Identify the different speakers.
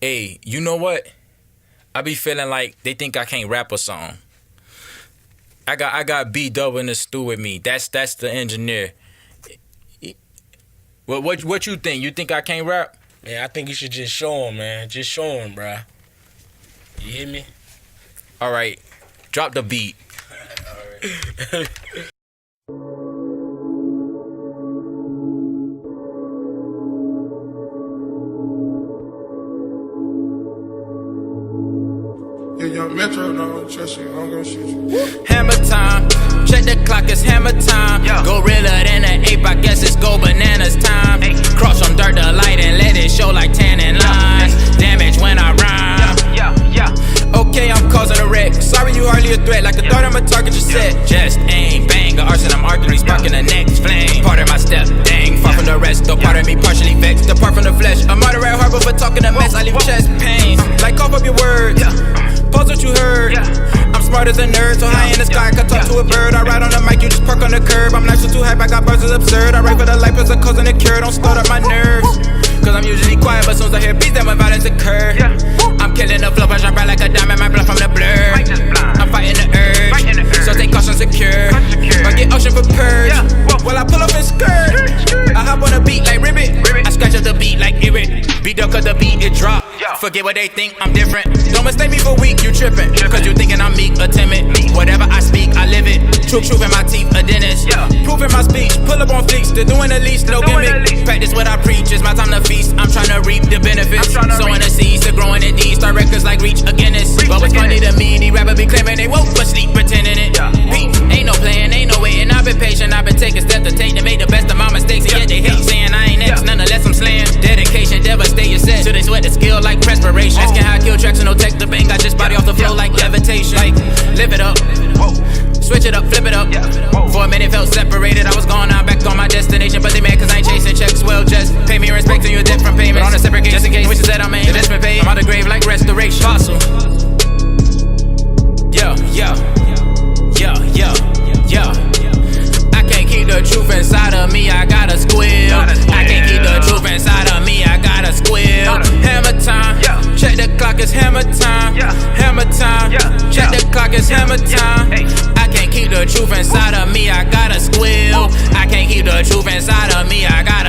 Speaker 1: Hey, you know what? I be feeling like they think I can't rap a song. I got B-Double in the stew with me. That's the engineer. What you think? You think I can't rap?
Speaker 2: Man, I think you should just show him, man. Just show him, bruh. You hear me?
Speaker 1: All right, drop the beat.
Speaker 2: All right.
Speaker 3: Young Metro, don't trust you, I'm gonna shoot you.
Speaker 1: Hammer time, check the clock, it's hammer time. Gorilla than an ape, I guess it's go bananas time. Cross on dirt the light and let it show like tannin lines. Damage when I rhyme. Okay, I'm causing a wreck. Sorry, you hardly a threat. Like a thought I'm a target, just set. Just aim, bang, a arson, I'm arguing, sparking the next flame. Part of my step, dang, far from the rest. Though part of me partially vexed, apart from the flesh. A moderate harbor for talking a mess. I leave chest pains. Like cough up your words. Pause what you heard. I'm smart as a nerd, so high in the sky I can talk to a bird. I ride on the mic, you just park on the curb. I'm not so too hype, I got bars, it's absurd. I write for the life as a causing a cure. Don't start up my nerves, cause I'm usually quiet, but soon as I hear beats, then when violence occur. I'm killing the flow, I shine bright like a diamond, my blood from the blur. I'm fighting the urge, so take caution secure. I get ocean for purge, while I pull up and skirt. I hop on a beat like ribbit, I scratch up the beat like irrit. Beat up cause the beat it drop. Forget what they think, I'm different. Don't mistake me for weak, you trippin'. Cause you thinking I'm meek or timid. Whatever I speak, I live it. Truth in my teeth, a dentist. Proof in my speech, pull up on fleeks. They're doing the least, no gimmick. Practice what I preach, it's my time to feast. I'm trying to reap the benefits. Sowing the seeds, they're growing in these. Start records like Reach a Guinness. But what's funny to me, these rappers be claiming they woke, but sleep pretending it. Beat, ain't no playing, ain't no waiting. I've been patient, I've been taking steps to take to make the best of my mistakes. And yet they hate saying I ain't next, nonetheless I'm slaying. Dedication, devastate your set. Till they sweat the skill like perspiration. Asking how I kill tracks and no tech to bang. I just body off the flow like levitation. Like, live it up. Switch it up, flip it up. For a minute felt separated. I was gone, now I'm back on my destination. But they mad cause I ain't chasing checks. Well, just pay me respect and you a debt from payment. On a separate case, just in case wishes that I'm in investment paid. I'm out the grave like restoration. Fossil. Yeah. I can't keep the truth inside of me, I gotta squeal. I can't keep the truth inside of me, I gotta squeal. Hammer time, check the clock, it's hammer time. Hammer time, check the clock, it's hammer time. I can't keep the truth inside of me, I gotta squeal. I can't keep the truth inside of me, I gotta